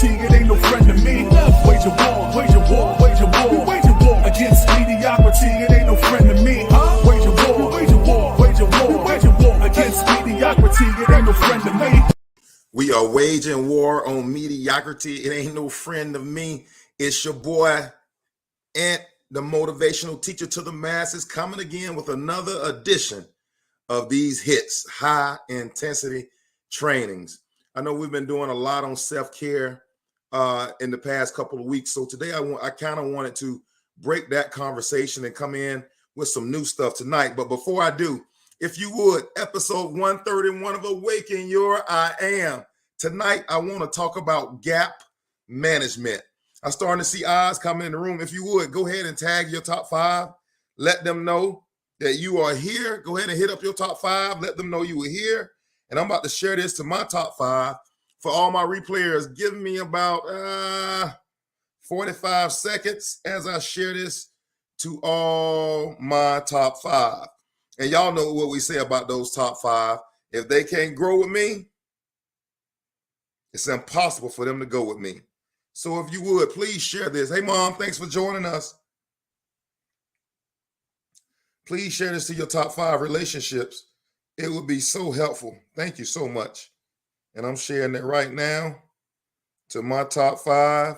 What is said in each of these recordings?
mediocrity, it ain't no friend to me. Wage a war, wage a war, wage a war, wage a war against mediocrity, it ain't no friend to me. Wage a war, wage a war, wage a war, wage a war against mediocrity, it ain't no friend to me. We are waging war on mediocrity. It ain't no friend of me. It's your boy, Ant, the motivational teacher to the masses, coming again with another edition of these hits, high intensity trainings. I know we've been doing a lot on self-care in the past couple of weeks. So today I kind of wanted to break that conversation and come in with some new stuff tonight. But before I do, if you would, episode 131 of Awaken Your I Am. Tonight, I want to talk about gap management. I'm starting to see eyes coming in the room. If you would, go ahead and tag your top 5. Let them know that you are here. Go ahead and hit up your top 5. Let them know you were here. And I'm about to share this to my top 5. For all my replayers, give me about 45 seconds as I share this to all my top 5. And y'all know what we say about those top 5. If they can't grow with me, it's impossible for them to go with me. So if you would, please share this. Hey, Mom, thanks for joining us. Please share this to your top 5 relationships. It would be so helpful. Thank you so much. And I'm sharing it right now to my top 5.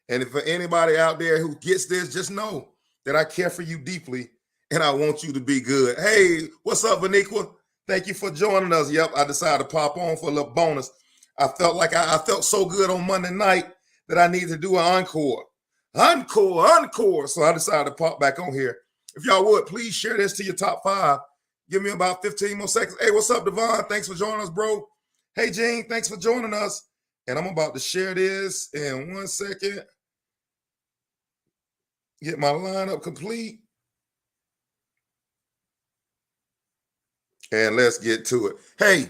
And if for anybody out there who gets this, just know that I care for you deeply and I want you to be good. Hey, what's up, Vaniqua? Thank you for joining us. Yep, I decided to pop on for a little bonus. I felt like I felt so good on Monday night that I needed to do an encore. Encore. So I decided to pop back on here. If y'all would, please share this to your top 5. Give me about 15 more seconds. Hey, what's up, Devon? Thanks for joining us, bro. Hey, Gene, thanks for joining us. And I'm about to share this in 1 second. Get my lineup complete. And let's get to it. Hey,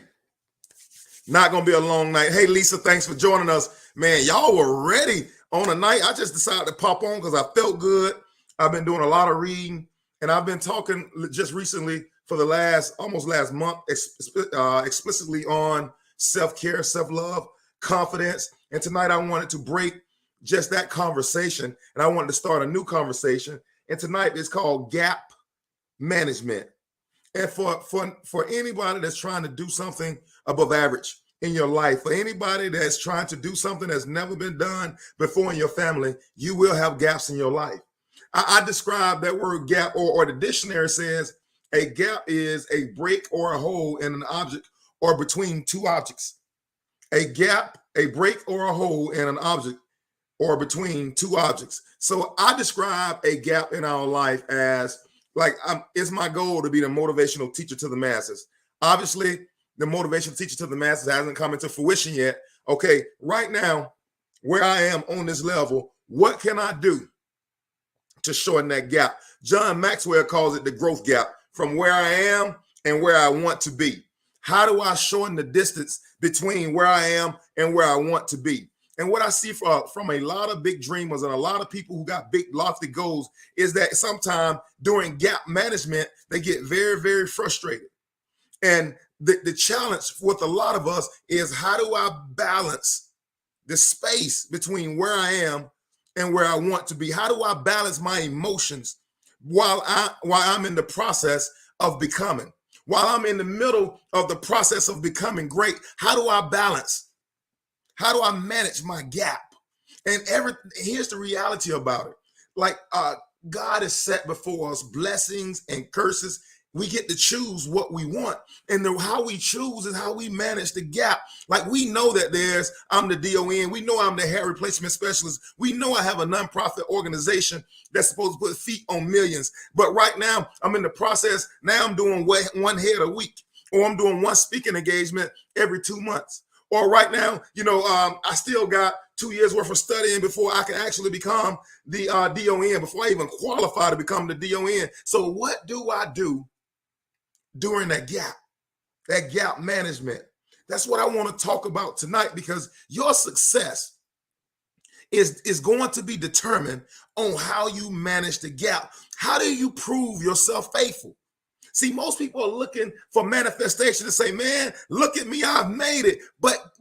not going to be a long night. Hey, Lisa, thanks for joining us. Man, y'all were ready on a night. I just decided to pop on because I felt good. I've been doing a lot of reading, and I've been talking just recently for the almost last month explicitly on self-care, self-love, confidence. And tonight I wanted to break just that conversation, and I wanted to start a new conversation. And tonight it's called gap management. And for anybody that's trying to do something above average in your life, for anybody that's trying to do something that's never been done before in your family, you will have gaps in your life. I describe that word gap, or the dictionary says a gap is a break or a hole in an object or between two objects. A gap, a break or a hole in an object or between two objects. So I describe a gap in our life as it's my goal to be the motivational teacher to the masses. Obviously, the motivational teacher to the masses hasn't come into fruition yet. Okay, right now, where I am on this level, what can I do to shorten that gap? John Maxwell calls it the growth gap from where I am and where I want to be. How do I shorten the distance between where I am and where I want to be? And what I see from a lot of big dreamers and a lot of people who got big, lofty goals is that sometimes during gap management, they get very, very frustrated. And the challenge with a lot of us is, how do I balance the space between where I am and where I want to be? How do I balance my emotions while I'm in the process of becoming? While I'm in the middle of the process of becoming great, how do I balance? How do I manage my gap? And here's the reality about it. God has set before us blessings and curses. We get to choose what we want. And how we choose is how we manage the gap. Like, we know that I'm the DON. We know I'm the hair replacement specialist. We know I have a nonprofit organization that's supposed to put feet on millions. But right now, I'm in the process. Now I'm doing one head a week, or I'm doing one speaking engagement every 2 months. Or right now, I still got 2 years worth of studying before I can actually become the DON, before I even qualify to become the DON. So what do I do during that gap management? That's what I want to talk about tonight, because your success is going to be determined on how you manage the gap. How do you prove yourself faithful? See, most people are looking for manifestation to say, man, look at me, I've made it. But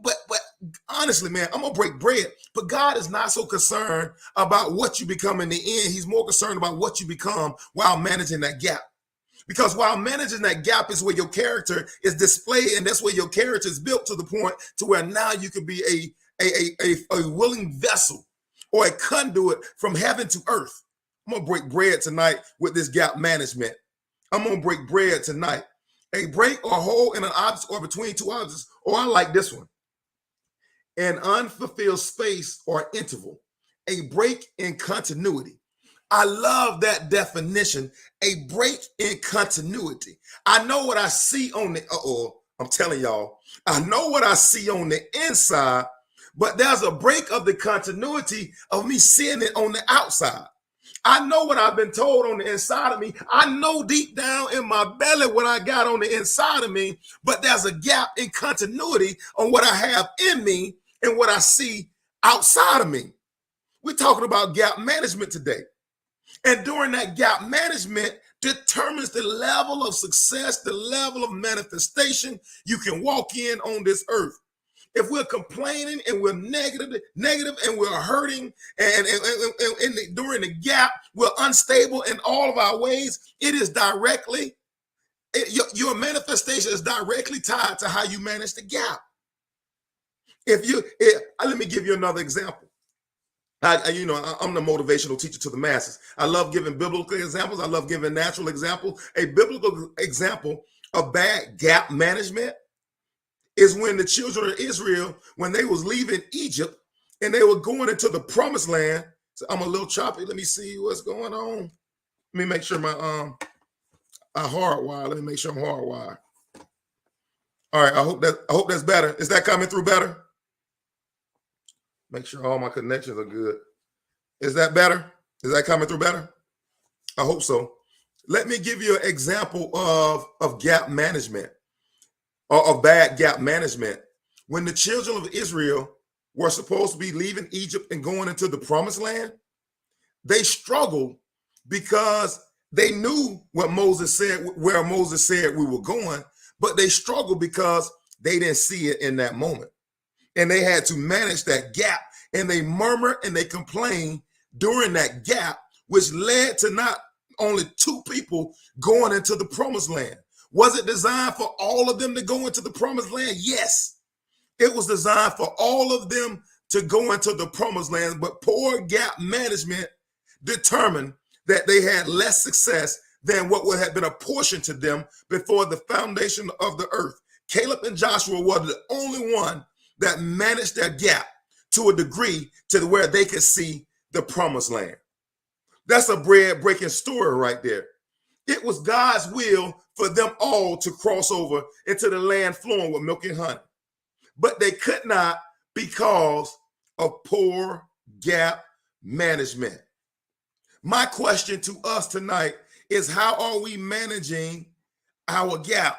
honestly, man, I'm gonna break bread, but God is not so concerned about what you become in the end. He's more concerned about what you become while managing that gap. Because while managing that gap is where your character is displayed, and that's where your character is built to the point to where now you can be a willing vessel or a conduit from heaven to earth. I'm gonna break bread tonight with this gap management. I'm gonna break bread tonight. A break or hole in an object or between two objects, or I like this one. An unfulfilled space or interval. A break in continuity. I love that definition, a break in continuity. I know what I see on the, I'm telling y'all, I know what I see on the inside, but there's a break of the continuity of me seeing it on the outside. I know what I've been told on the inside of me. I know deep down in my belly what I got on the inside of me, but there's a gap in continuity on what I have in me and what I see outside of me. We're talking about gap management today. And during that gap management determines the level of success, the level of manifestation you can walk in on this earth. If we're complaining and we're negative and we're hurting and during the gap, we're unstable in all of our ways, it is directly, your manifestation is directly tied to how you manage the gap. Let me give you another example. I'm the motivational teacher to the masses. I love giving biblical examples. I love giving natural examples. A biblical example of bad gap management is when the children of Israel, when they was leaving Egypt and they were going into the promised land. So I'm a little choppy. Let me see what's going on. Let me make sure my hardwired. Let me make sure I'm hardwired. All right. I hope that's better. Is that coming through better? Make sure all my connections are good. Is that better? Is that coming through better? I hope so. Let me give you an example of gap management or of bad gap management. When the children of Israel were supposed to be leaving Egypt and going into the promised land, they struggled because they knew what Moses said, where Moses said we were going, but they struggled because they didn't see it in that moment. And they had to manage that gap, and they murmured and they complained during that gap, which led to not only two people going into the promised land. Was it designed for all of them to go into the promised land? Yes, it was designed for all of them to go into the promised land, but poor gap management determined that they had less success than what would have been a portion to them before the foundation of the earth. Caleb and Joshua were the only one that managed their gap to a degree to where they could see the promised land. That's a bread breaking story right there. It was God's will for them all to cross over into the land flowing with milk and honey, but they could not because of poor gap management. My question to us tonight is, how are we managing our gap?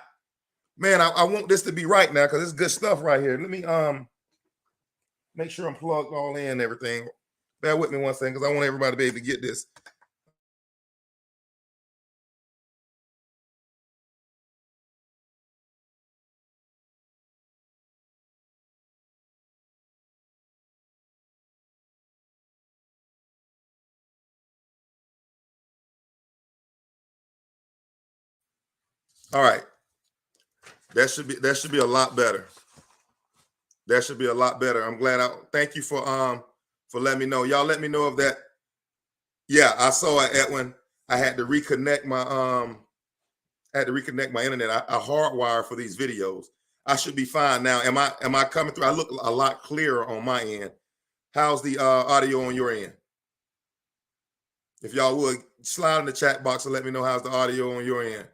Man, I want this to be right now because it's good stuff right here. Let me make sure I'm plugged all in and everything. Bear with me one second because I want everybody to be able to get this. All right. That should be a lot better. That should be a lot better. I'm glad. Thank you for letting me know. Y'all let me know of that. Yeah, I saw it, Edwin. I had to reconnect my internet. I hardwire for these videos. I should be fine now. Am I coming through? I look a lot clearer on my end. How's the audio on your end? If y'all would slide in the chat box and let me know how's the audio on your end.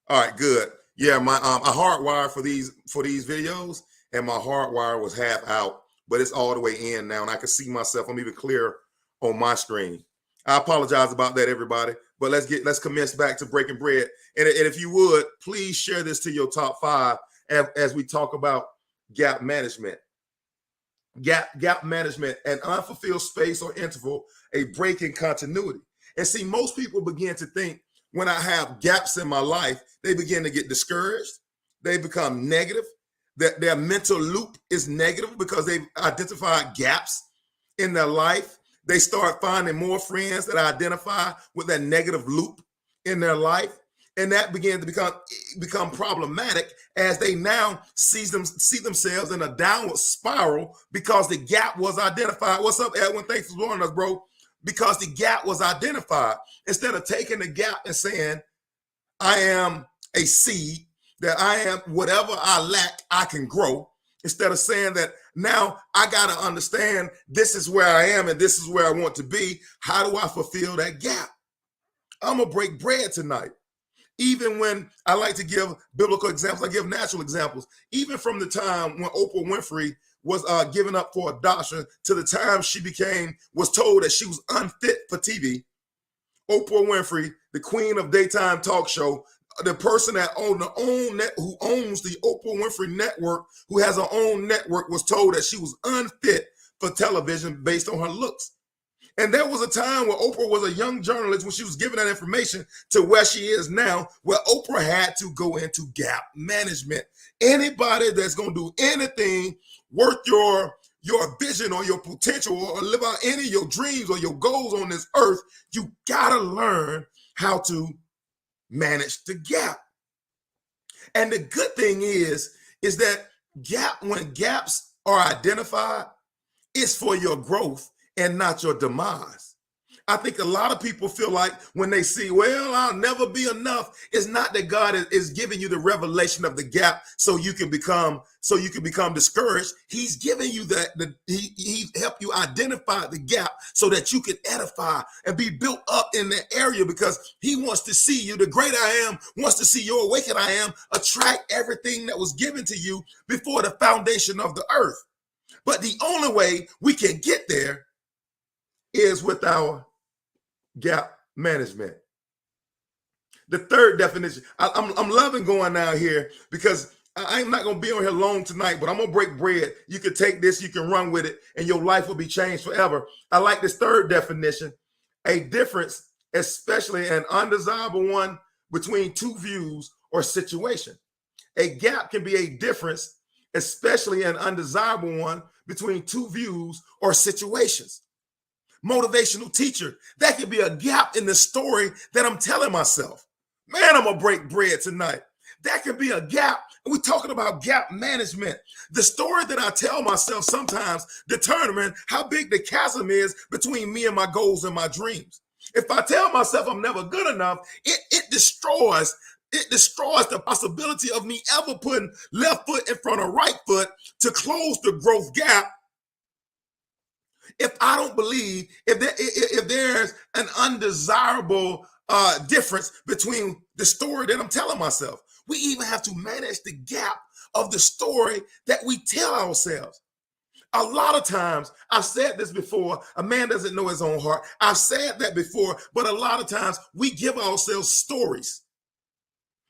All right, good. Yeah, my I hardwired for these videos, and my hardwire was half out, but it's all the way in now, and I can see myself. I'm even clearer on my screen. I apologize about that, everybody. But let's commence back to breaking bread. And if you would, please share this to your top 5 as we talk about gap management. Gap management, an unfulfilled space or interval, a break in continuity. And see, most people begin to think when I have gaps in my life, they begin to get discouraged. They become negative. that their mental loop is negative because they've identified gaps in their life. They start finding more friends that identify with that negative loop in their life. And that began to become problematic as they now see themselves in a downward spiral because the gap was identified. What's up, Edwin? Thanks for joining us, bro. Because the gap was identified. Instead of taking the gap and saying, I am a seed, that I am whatever I lack, I can grow. Instead of saying that now I got to understand this is where I am and this is where I want to be. How do I fulfill that gap? I'm going to break bread tonight. Even when I like to give biblical examples, I give natural examples. Even from the time when Oprah Winfrey was given up for adoption to the time she was told that she was unfit for TV. Oprah Winfrey, the queen of daytime talk show, the person that who owns the Oprah Winfrey Network, who has her own network, was told that she was unfit for television based on her looks. And there was a time where Oprah was a young journalist when she was given that information to where she is now, where Oprah had to go into gap management. Anybody that's going to do anything worth your vision or your potential or live out any of your dreams or your goals on this earth, you got to learn how to manage the gap. And the good thing is that when gaps are identified, it's for your growth and not your demise. I think a lot of people feel like when they see, well, I'll never be enough. It's not that God is giving you the revelation of the gap so you can become discouraged. He's giving you he helped you identify the gap so that you can edify and be built up in that area, because he wants to see you. The great I am wants to see your awakened I am attract everything that was given to you before the foundation of the earth. But the only way we can get there is with our gap management. The third definition, I'm loving going down here because I'm not going to be on here long tonight, but I'm going to break bread. You can take this, you can run with it, and your life will be changed forever. I like this third definition: a difference, especially an undesirable one, between two views or situation. A gap can be a difference, especially an undesirable one, between two views or situations. Motivational teacher, that could be a gap in the story that I'm telling myself. Man, I'm gonna break bread tonight. That could be a gap. We're talking about gap management. The story that I tell myself sometimes determine how big the chasm is between me and my goals and my dreams. If I tell myself I'm never good enough, it destroys the possibility of me ever putting left foot in front of right foot to close the growth gap. If I don't believe, if there's an undesirable difference between the story that I'm telling myself, we even have to manage the gap of the story that we tell ourselves. A lot of times, I've said this before, a man doesn't know his own heart. I've said that before, but a lot of times we give ourselves stories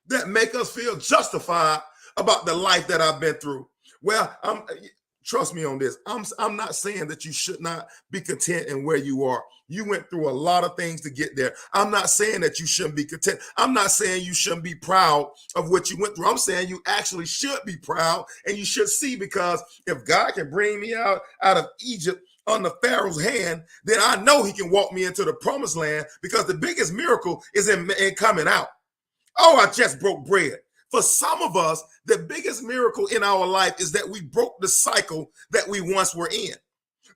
that make us feel justified about the life that I've been through. Well, trust me on this. I'm not saying that you should not be content in where you are. You went through a lot of things to get there. I'm not saying that you shouldn't be content. I'm not saying you shouldn't be proud of what you went through. I'm saying you actually should be proud, and you should see, because if God can bring me out of Egypt under Pharaoh's hand, then I know he can walk me into the promised land, because the biggest miracle is in coming out. Oh, I just broke bread. For some of us, the biggest miracle in our life is that we broke the cycle that we once were in.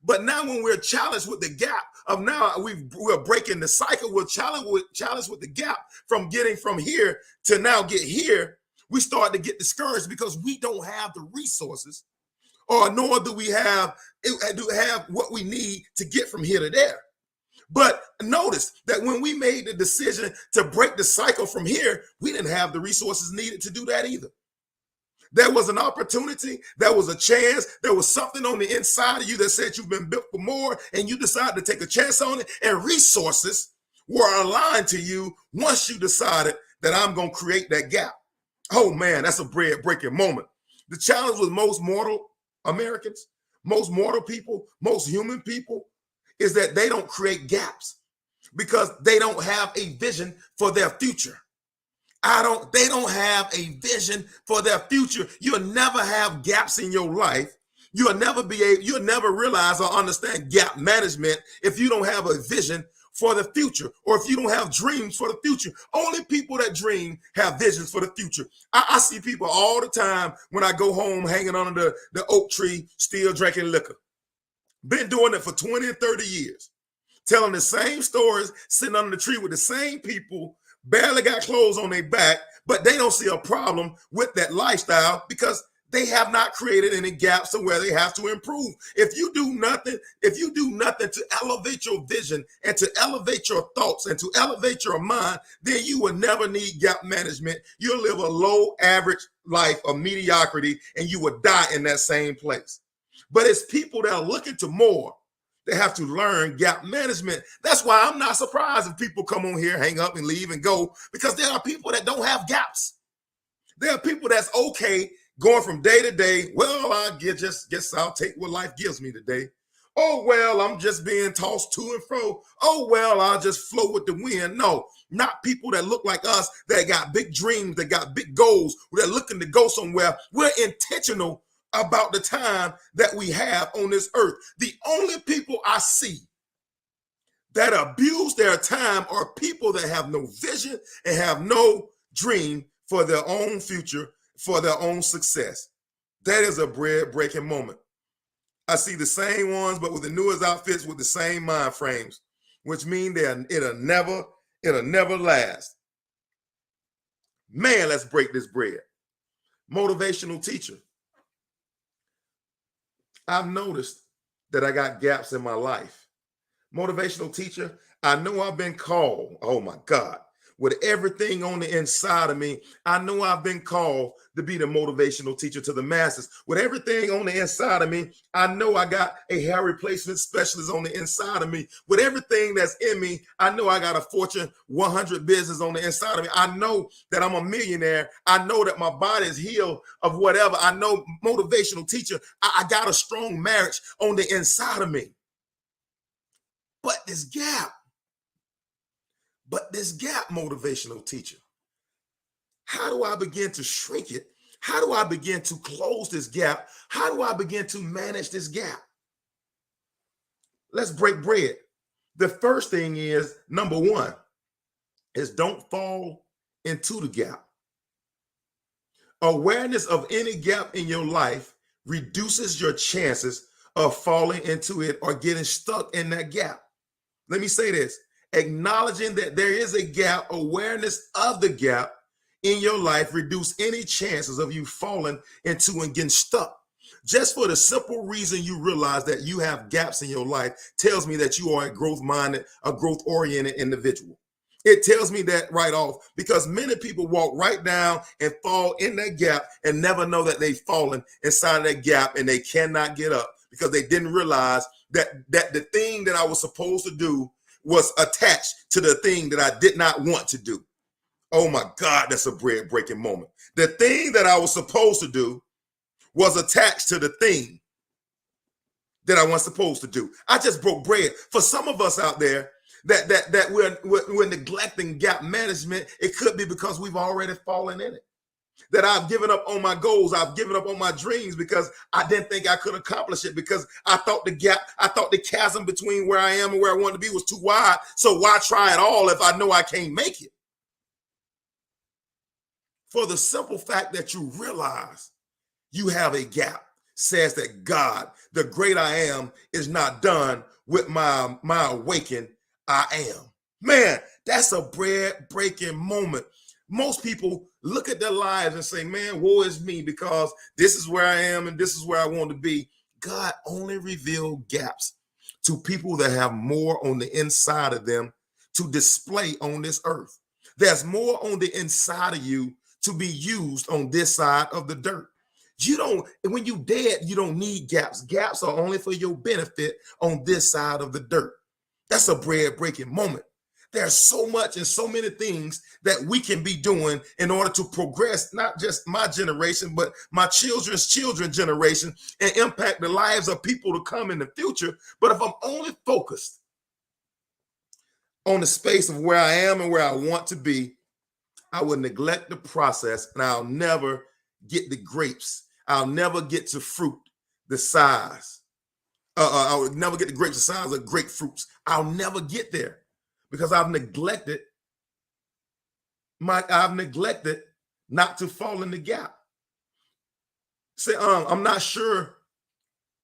But now when we're challenged with the gap of now we're breaking the cycle, we're challenged with the gap from getting from here to now get here, we start to get discouraged because we don't have the resources, or nor do we have what we need to get from here to there. But notice that when we made the decision to break the cycle from here, we didn't have the resources needed to do that either. There was an opportunity, there was a chance, there was something on the inside of you that said you've been built for more, and you decided to take a chance on it, and resources were aligned to you once you decided that I'm going to create that gap. Oh man, that's a bread-breaking moment. The challenge with most mortal Americans, most mortal people, most human people, is that they don't create gaps because they don't have a vision for their future. They don't have a vision for their future. You'll never have gaps in your life. You'll never realize or understand gap management if you don't have a vision for the future, or if you don't have dreams for the future. Only people that dream have visions for the future. I see people all the time when I go home hanging under the oak tree, still drinking liquor. Been doing it for 20 and 30 years, telling the same stories, sitting under the tree with the same people, barely got clothes on their back, but they don't see a problem with that lifestyle because they have not created any gaps to where they have to improve. If you do nothing to elevate your vision and to elevate your thoughts and to elevate your mind, then you will never need gap management. You'll live a low average life of mediocrity and you will die in that same place. But it's people that are looking to more. They have to learn gap management. That's why I'm not surprised if people come on here, hang up and leave and go, because there are people that don't have gaps. There are people that's okay going from day to day. Well, I guess I'll take what life gives me today. Oh, well, I'm just being tossed to and fro. Oh, well, I'll just flow with the wind. No, not people that look like us, that got big dreams, that got big goals, that are looking to go somewhere. We're intentional about the time that we have on this earth. The only people I see that abuse their time are people that have no vision and have no dream for their own future, for their own success. That is a bread-breaking moment. I see the same ones, but with the newest outfits with the same mind frames, which mean it'll never last. Man, let's break this bread. Motivational teacher. I've noticed that I got gaps in my life. Motivational teacher, I know I've been called, oh my God, with everything on the inside of me, I know I've been called to be the motivational teacher to the masses. With everything on the inside of me, I know I got a hair replacement specialist on the inside of me. With everything that's in me, I know I got a Fortune 100 business on the inside of me. I know that I'm a millionaire. I know that my body is healed of whatever. I know, motivational teacher, I got a strong marriage on the inside of me. But this gap, motivational teacher, how do I begin to shrink it? How do I begin to close this gap? How do I begin to manage this gap? Let's break bread. The first thing is, number one, is don't fall into the gap. Awareness of any gap in your life reduces your chances of falling into it or getting stuck in that gap. Let me say this. Acknowledging that there is a gap, awareness of the gap in your life reduce any chances of you falling into and getting stuck. Just for the simple reason you realize that you have gaps in your life tells me that you are a growth-minded, a growth-oriented individual. It tells me that right off, because many people walk right down and fall in that gap and never know that they've fallen inside that gap and they cannot get up because they didn't realize that the thing that I was supposed to do was attached to the thing that I did not want to do. Oh my God, that's a bread-breaking moment. The thing that I was supposed to do was attached to the thing that I wasn't supposed to do. I just broke bread. For some of us out there that we're neglecting gap management, it could be because we've already fallen in it. That I've given up on my goals, I've given up on my dreams because I didn't think I could accomplish it, because I thought the chasm between where I am and where I want to be was too wide. So why try it all if I know I can't make it? For the simple fact that you realize you have a gap says that God, the great I am, is not done with my awaken I am. Man, that's a bread-breaking moment. Most people look at their lives and say, man, woe is me, because this is where I am and this is where I want to be. God only revealed gaps to people that have more on the inside of them to display on this earth. There's more on the inside of you to be used on this side of the dirt. When you dead, you don't need gaps. Gaps are only for your benefit on this side of the dirt. That's a bread-breaking moment. There's so much and so many things that we can be doing in order to progress, not just my generation, but my children's generation, and impact the lives of people to come in the future. But if I'm only focused on the space of where I am and where I want to be, I will neglect the process, and I'll never get the grapes. I'll never get to fruit the size. I will never get the grapes the size of grapefruits. I'll never get there because I've neglected not to fall in the gap. Say, I'm not sure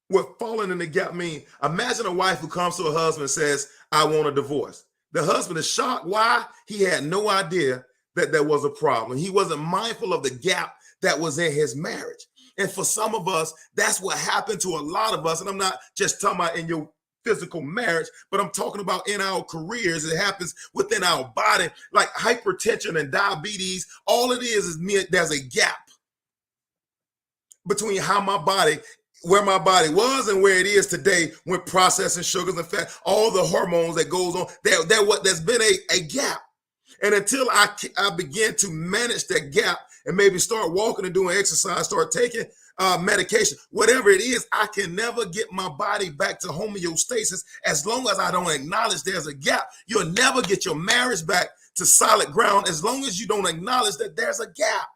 what falling in the gap means. Imagine a wife who comes to her husband and says, I want a divorce. The husband is shocked. Why? He had no idea that there was a problem. He wasn't mindful of the gap that was in his marriage. And for some of us, that's what happened to a lot of us. And I'm not just talking about in your physical marriage, but I'm talking about in our careers. It happens within our body, like hypertension and diabetes. All it is there's a gap between where my body was and where it is today with processing sugars and fat, all the hormones that goes on. There's been a gap. And until I begin to manage that gap and maybe start walking and doing exercise, start taking medication, whatever it is, I can never get my body back to homeostasis as long as I don't acknowledge there's a gap. You'll never get your marriage back to solid ground as long as you don't acknowledge that there's a gap.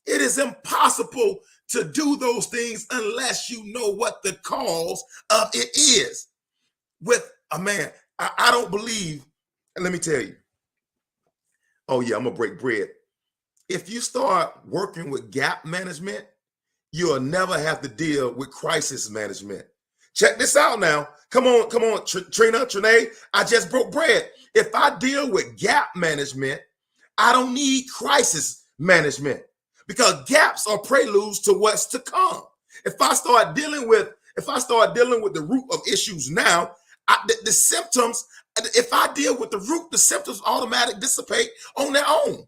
It is impossible to do those things unless you know what the cause of it is. With a man, I don't believe, and let me tell you, oh yeah, I'm gonna break bread. If you start working with gap management, you'll never have to deal with crisis management. Check this out now. Come on, Trina, I just broke bread. If I deal with gap management, I don't need crisis management because gaps are preludes to what's to come. If I start dealing with the root of issues now, the symptoms, if I deal with the root, the symptoms automatically dissipate on their own.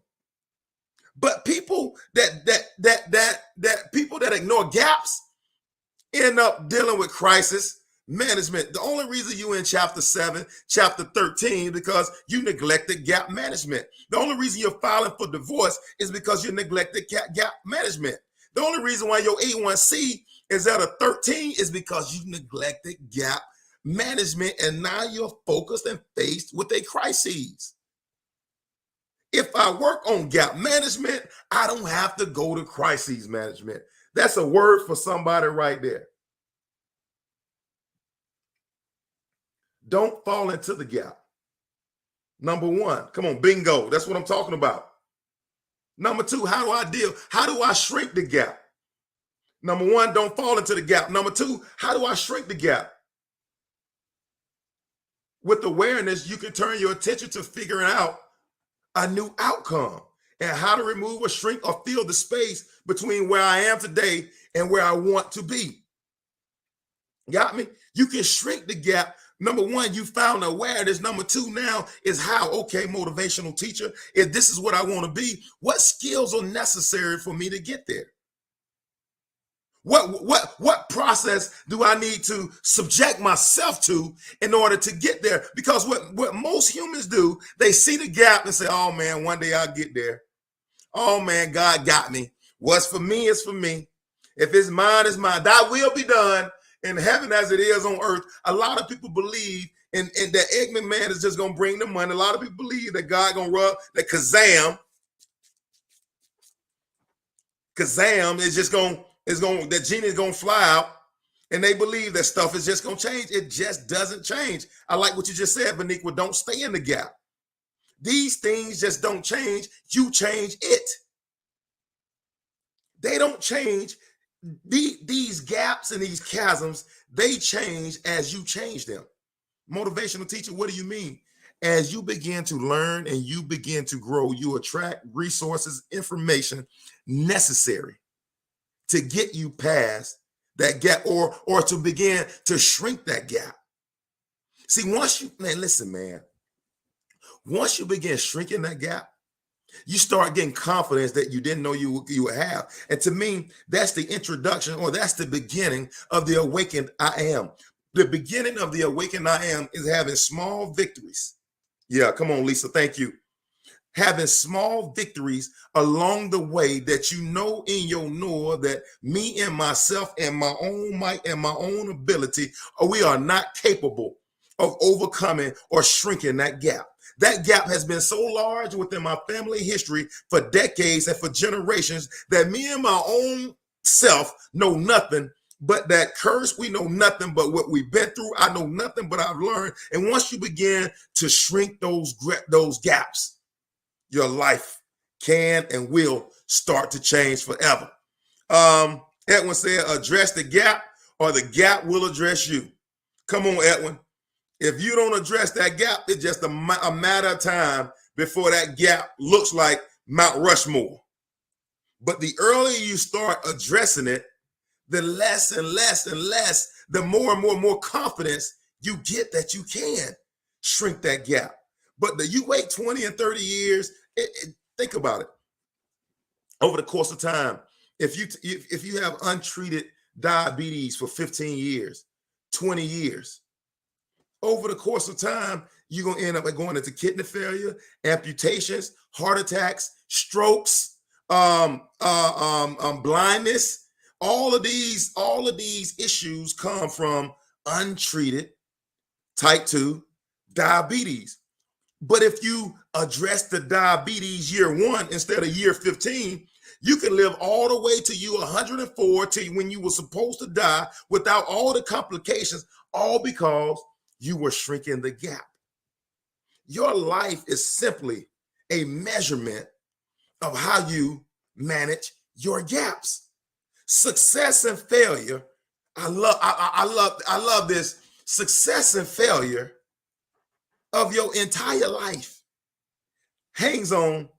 But people people that ignore gaps end up dealing with crisis management. The only reason you in chapter 7, chapter 13, because you neglected gap management. The only reason you're filing for divorce is because you neglected gap management. The only reason why your A1C is at a 13 is because you neglected gap management, and now you're focused and faced with a crisis. If I work on gap management, I don't have to go to crisis management. That's a word for somebody right there. Don't fall into the gap. Number one, come on, bingo. That's what I'm talking about. Number two, how do I shrink the gap? Number one, don't fall into the gap. Number two, how do I shrink the gap? With awareness, you can turn your attention to figuring out a new outcome and how to remove or shrink or fill the space between where I am today and where I want to be. Got me? You can shrink the gap. Number one, you found awareness. Number two now is how, okay, motivational teacher, if this is what I want to be, what skills are necessary for me to get there? What process do I need to subject myself to in order to get there? Because what most humans do, they see the gap and say, oh man, one day I'll get there. Oh man, God got me. What's for me is for me. If it's mine, it's mine. Thy will be done in heaven as it is on earth. A lot of people believe in that Eggman man is just going to bring the money. A lot of people believe that God going to rub the Kazam is just going to, that genie is going to fly out, and they believe that stuff is just going to change. It just doesn't change. I like what you just said, Vaniqua. Don't stay in the gap. These things just don't change. You change it. They don't change. These gaps and these chasms, they change as you change them. Motivational teacher, what do you mean? As you begin to learn and you begin to grow, you attract resources, information necessary to get you past that gap or to begin to shrink that gap. See, once you begin shrinking that gap, you start getting confidence that you didn't know you would have. And to me, that's the introduction, or that's the beginning of the awakened I am. The beginning of the awakened I am is having small victories. Yeah, come on, Lisa. Thank you. Having small victories along the way that you know in your knower that me and myself and my own might and my own ability, we are not capable of overcoming or shrinking that gap. That gap has been so large within my family history for decades and for generations that me and my own self know nothing but that curse. We know nothing but what we've been through. I know nothing but I've learned. And once you begin to shrink those gaps, your life can and will start to change forever. Edwin said, address the gap or the gap will address you. Come on, Edwin. If you don't address that gap, it's just a matter of time before that gap looks like Mount Rushmore. But the earlier you start addressing it, the less and less and less, the more and more confidence you get that you can shrink that gap. But you wait 20 and 30 years, think about it. Over the course of time, if you have untreated diabetes for 15 years, 20 years, over the course of time, you're going to end up going into kidney failure, amputations, heart attacks, strokes, blindness. All of these issues come from untreated type 2 diabetes. But if you address the diabetes year 1 instead of year 15, you can live all the way to you 104 to when you were supposed to die without all the complications, all because you were shrinking the gap. Your life is simply a measurement of how you manage your gaps. Success and failure. I love this. Success and failure of your entire life hangs on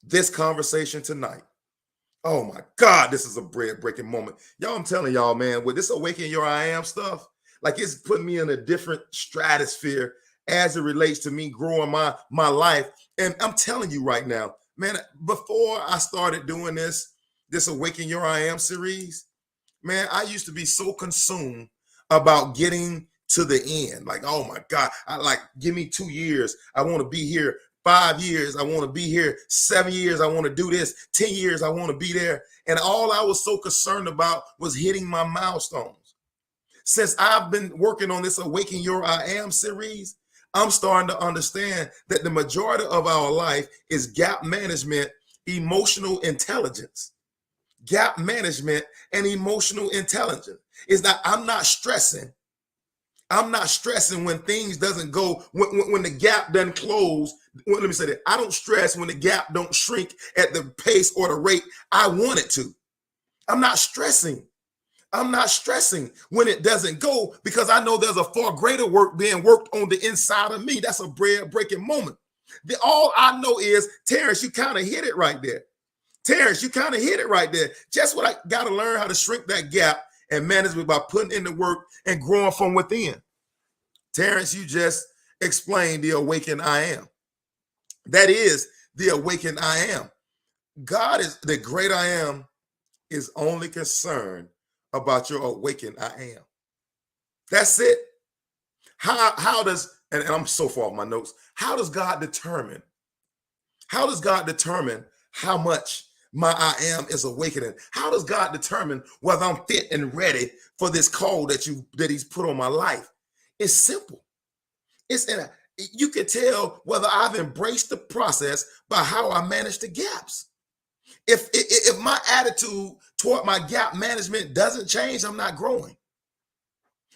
this conversation tonight. Oh my God, this is a bread-breaking moment. Y'all, I'm telling y'all, man, with this Awaken Your I Am stuff, like it's putting me in a different stratosphere as it relates to me growing my life. And I'm telling you right now, man, before I started doing this Awaken Your I Am series, man, I used to be so consumed about getting to the end. Like, oh my God, give me 2 years. I want to be here. 5 years, I want to be here. 7 years, I want to do this. 10 years, I want to be there. And all I was so concerned about was hitting my milestones. Since I've been working on this Awaken Your I Am series, I'm starting to understand that the majority of our life is gap management, emotional intelligence. Gap management and emotional intelligence is that I'm not stressing. I'm not stressing when things doesn't go, when the gap doesn't close. Let me say that. I don't stress when the gap don't shrink at the pace or the rate I want it to. I'm not stressing. I'm not stressing when it doesn't go because I know there's a far greater work being worked on the inside of me. That's a bread-breaking moment. All I know is, Terrence, you kind of hit it right there. Terrence, you kind of hit it right there. Just what I got to learn how to shrink that gap and manage it by putting in the work and growing from within. Terrence, you just explained the Awaken I Am. That is the Awaken I Am. God is the great I Am is only concerned about your awaken I am. That's it. How does, and I'm so far off my notes, how does God determine? How does God determine how much my I am is awakening? How does God determine whether I'm fit and ready for this call that he's put on my life? It's simple. You can tell whether I've embraced the process by how I manage the gaps. If my attitude toward my gap management doesn't change, I'm not growing.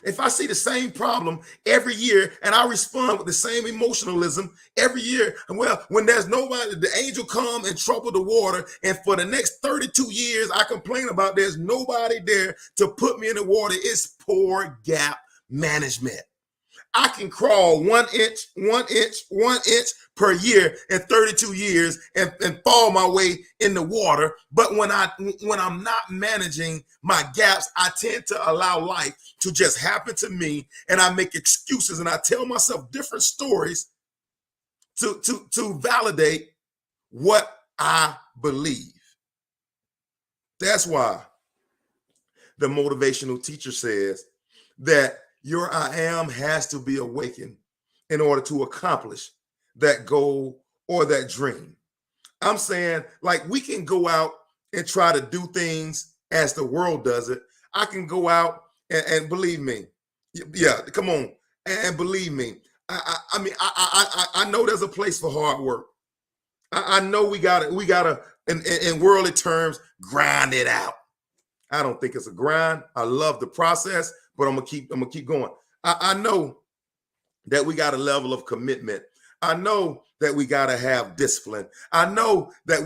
If I see the same problem every year and I respond with the same emotionalism every year, well, when there's nobody, the angel come and trouble the water, and for the next 32 years I complain about there's nobody there to put me in the water, it's poor gap management. I can crawl 1 inch per year in 32 years and fall my way in the water. But when I'm not managing my gaps, I tend to allow life to just happen to me, and I make excuses and I tell myself different stories to validate what I believe. That's why the motivational teacher says that your I am has to be awakened in order to accomplish that goal or that dream. I'm saying, like, we can go out and try to do things as the world does it. I can go out and believe me. Yeah, come on. And believe me, I know there's a place for hard work. I know we gotta in worldly terms grind it out. I don't think it's a grind. I love the process, but I'm gonna keep going. I know that we got a level of commitment. I know that we gotta have discipline. I know that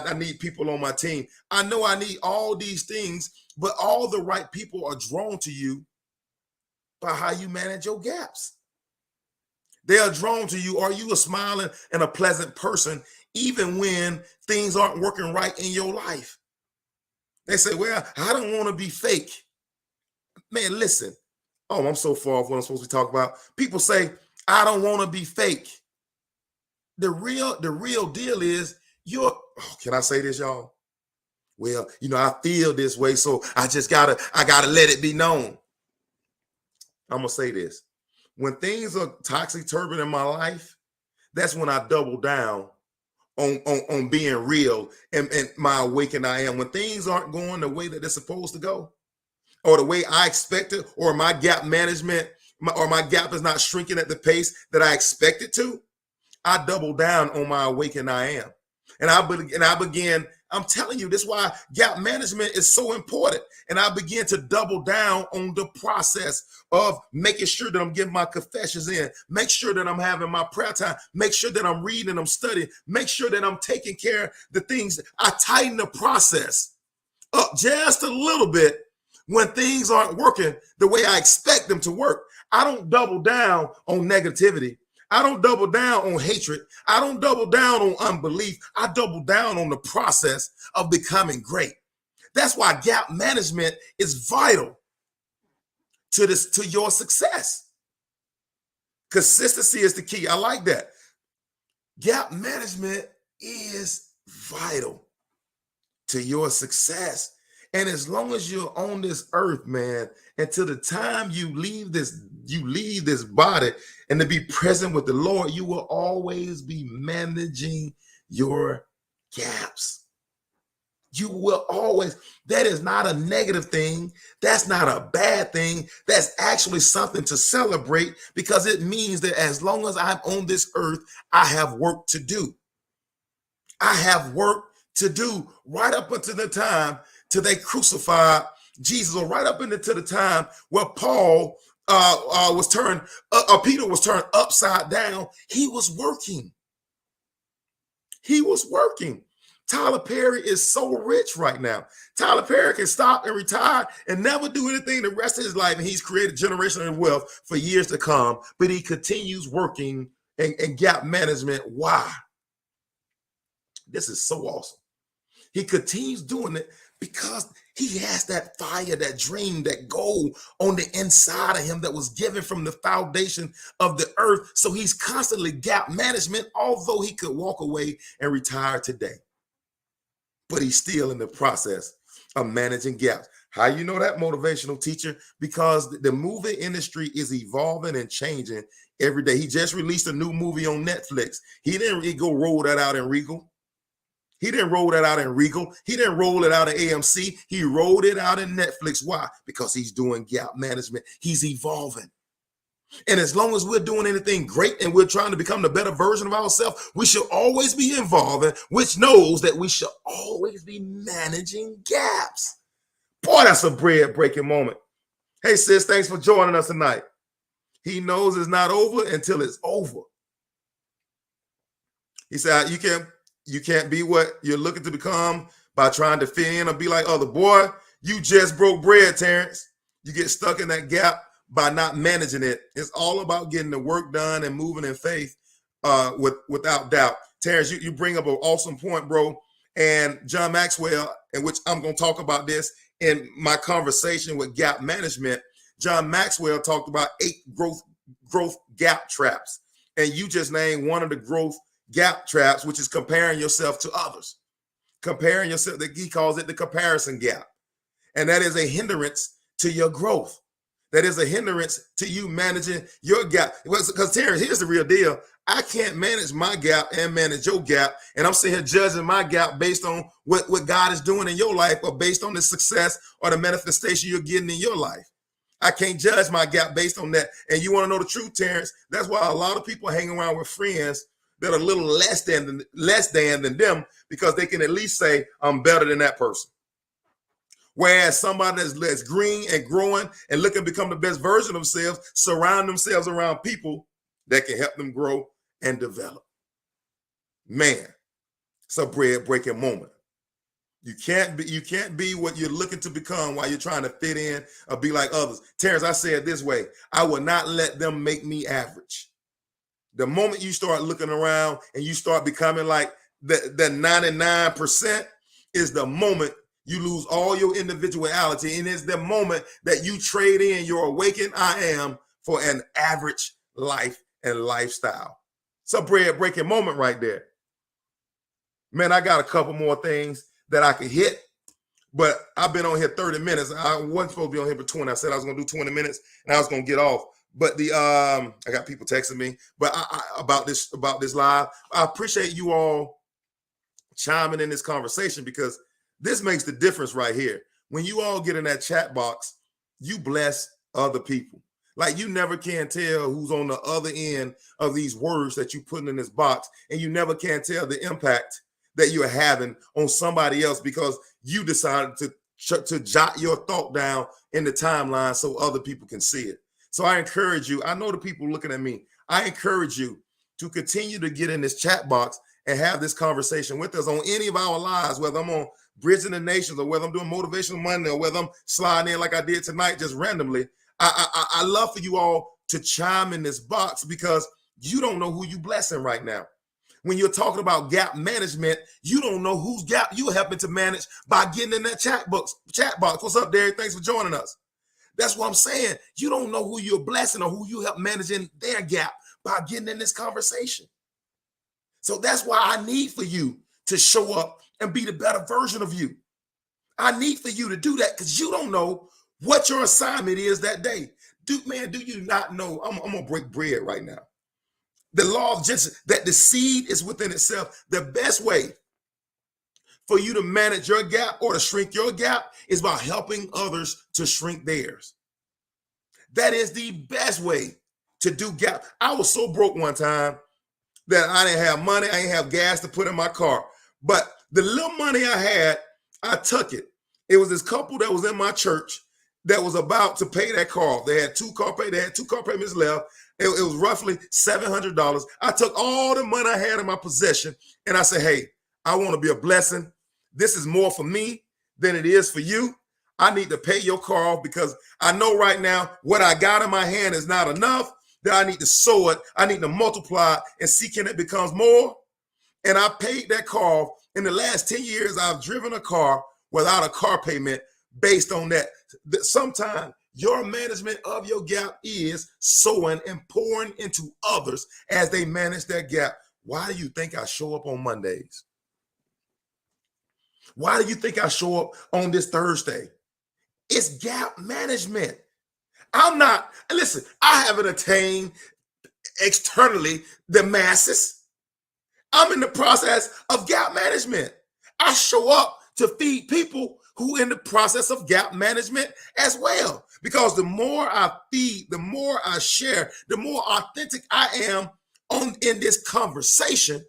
I need people on my team. I know I need all these things, but all the right people are drawn to you by how you manage your gaps. They are drawn to you. Are you a smiling and a pleasant person, even when things aren't working right in your life? They say, well, I don't want to be fake. Man, listen. Oh, I'm so far off what I'm supposed to be talking about. People say, I don't want to be fake. The real deal is can I say this, y'all? Well, I feel this way, so I gotta let it be known. I'm gonna say this. When things are toxic turbulent in my life, that's when I double down on being real and my awaken I am. When things aren't going the way that they're supposed to go, or the way I expected, or my gap management, or my gap is not shrinking at the pace that I expect it to, I double down on my awaken I am. And I begin, I'm telling you, this is why gap management is so important. And I begin to double down on the process of making sure that I'm getting my confessions in, make sure that I'm having my prayer time, make sure that I'm reading, I'm studying, make sure that I'm taking care of the things. I tighten the process up just a little bit when things aren't working the way I expect them to work. I don't double down on negativity. I don't double down on hatred. I don't double down on unbelief. I double down on the process of becoming great. That's why gap management is vital to your success. Consistency is the key. I like that. Gap management is vital to your success. And as long as you're on this earth, man, until the time you leave this body and to be present with the Lord, you will always be managing your gaps. You will always. That is not a negative thing. That's not a bad thing. That's actually something to celebrate, because it means that as long as I'm on this earth, I have work to do. I have work to do right up until the time till they crucified Jesus, or right up into the time where Paul Peter was turned upside down. He was working. He was working. Tyler Perry is so rich right now. Tyler Perry can stop and retire and never do anything the rest of his life, and he's created generational wealth for years to come, but he continues working in gap management. Why? This is so awesome. He continues doing it because he has that fire, that dream, that goal on the inside of him that was given from the foundation of the earth. So he's constantly gap management, although he could walk away and retire today. But he's still in the process of managing gaps. How you know that, motivational teacher? Because the movie industry is evolving and changing every day. He just released a new movie on Netflix. He didn't go roll that out in Regal. He didn't roll that out in Regal. He didn't roll it out in AMC. He rolled it out in Netflix. Why? Because he's doing gap management. He's evolving. And as long as we're doing anything great and we're trying to become the better version of ourselves, we should always be evolving, which knows that we should always be managing gaps. Boy, that's a bread-breaking moment. Hey, sis, thanks for joining us tonight. He knows it's not over until it's over. He said, you can't be what you're looking to become by trying to fit in or be like other. Boy, you just broke bread, Terrence. You get stuck in that gap by not managing it. It's all about getting the work done and moving in faith without doubt. Terrence, you bring up an awesome point, bro. And John Maxwell, in which I'm going to talk about this in my conversation with gap management, John Maxwell talked about 8 growth gap traps. And you just named one of the growth gap traps, which is comparing yourself to others. Comparing yourself, he calls it the comparison gap. And that is a hindrance to your growth. That is a hindrance to you managing your gap. Because Terrence, here's the real deal. I can't manage my gap and manage your gap. And I'm sitting here judging my gap based on what God is doing in your life, or based on the success or the manifestation you're getting in your life. I can't judge my gap based on that. And you want to know the truth, Terrence? That's why a lot of people hang around with friends that are a little less than them, because they can at least say, I'm better than that person. Whereas somebody that's green and growing and looking to become the best version of themselves, surround themselves around people that can help them grow and develop. Man, it's a bread-breaking moment. You can't be what you're looking to become while you're trying to fit in or be like others. Terrence, I say it this way: I will not let them make me average. The moment you start looking around and you start becoming like the 99% is the moment you lose all your individuality, and it's the moment that you trade in your awakened I am for an average life and lifestyle. It's a bread-breaking moment right there. Man, I got a couple more things that I could hit, but I've been on here 30 minutes. I wasn't supposed to be on here for 20. I said I was going to do 20 minutes and I was going to get off. But I got people texting me, but about this live. I appreciate you all chiming in this conversation, because this makes the difference right here. When you all get in that chat box, you bless other people. Like, you never can tell who's on the other end of these words that you put in this box, and you never can tell the impact that you're having on somebody else because you decided to jot your thought down in the timeline so other people can see it. So I encourage you. I know the people looking at me. I encourage you to continue to get in this chat box and have this conversation with us on any of our lives, whether I'm on Bridging the Nations or whether I'm doing Motivational Monday or whether I'm sliding in like I did tonight just randomly. I love for you all to chime in this box, because you don't know who you blessing right now. When you're talking about gap management, you don't know whose gap you happen to manage by getting in that chat box. What's up, Derek? Thanks for joining us. That's what I'm saying. You don't know who you're blessing or who you help managing their gap by getting in this conversation. So that's why I need for you to show up and be the better version of you. I need for you to do that, because you don't know what your assignment is that day. Do you not know? I'm going to break bread right now. The law of justice, that the seed is within itself. The best way for you to manage your gap or to shrink your gap is by helping others to shrink theirs. That is the best way to do gap. I was so broke one time that I didn't have money. I didn't have gas to put in my car. But the little money I had, I took it. It was this couple that was in my church that was about to pay that car. They had two car payments left. It was roughly $700. I took all the money I had in my possession and I said, hey, I want to be a blessing. This is more for me than it is for you. I need to pay your car off, because I know right now what I got in my hand is not enough, that I need to sow it. I need to multiply it and see can it becomes more. And I paid that car off. In the last 10 years, I've driven a car without a car payment based on that. Sometimes your management of your gap is sowing and pouring into others as they manage their gap. Why do you think I show up on Mondays? Why do you think I show up on this Thursday? It's gap management. Listen, I haven't attained externally the masses. I'm in the process of gap management. I show up to feed people who in the process of gap management as well. Because the more I feed, the more I share, the more authentic I am in this conversation,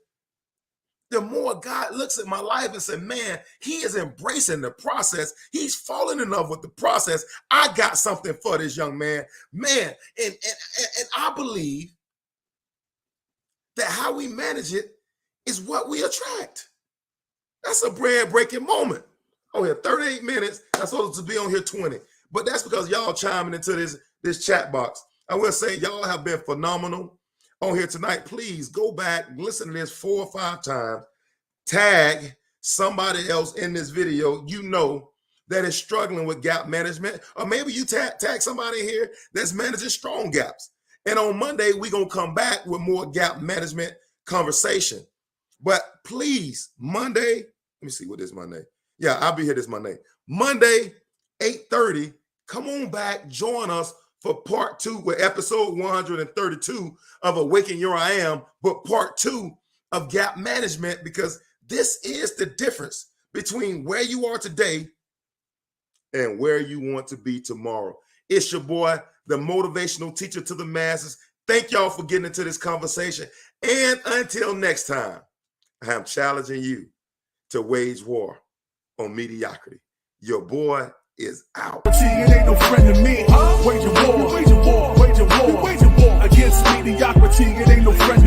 the more God looks at my life and says, man, he is embracing the process. He's falling in love with the process. I got something for this young man. Man, and I believe that how we manage it is what we attract. That's a bread-breaking moment. Oh, yeah, 38 minutes. I'm supposed to be on here 20. But that's because y'all chiming into this chat box. I will say y'all have been phenomenal on here tonight. Please go back, listen to this 4 or 5 times. Tag somebody else in this video you know that is struggling with gap management. Or maybe you tag somebody here that's managing strong gaps. And on Monday, we're going to come back with more gap management conversation. But please, Monday, let me see what is Monday. Yeah, I'll be here this Monday. Monday, 8:30, come on back, join us for part 2 with episode 132 of Awaken Your I Am, but part 2 of gap management, because this is the difference between where you are today and where you want to be tomorrow. It's your boy, the motivational teacher to the masses. Thank y'all for getting into this conversation. And until next time, I am challenging you to wage war on mediocrity. Your boy is out. It ain't no friend to me. Wage a war, wage a war, wage a war, wage a war against mediocrity. It ain't no friend to me.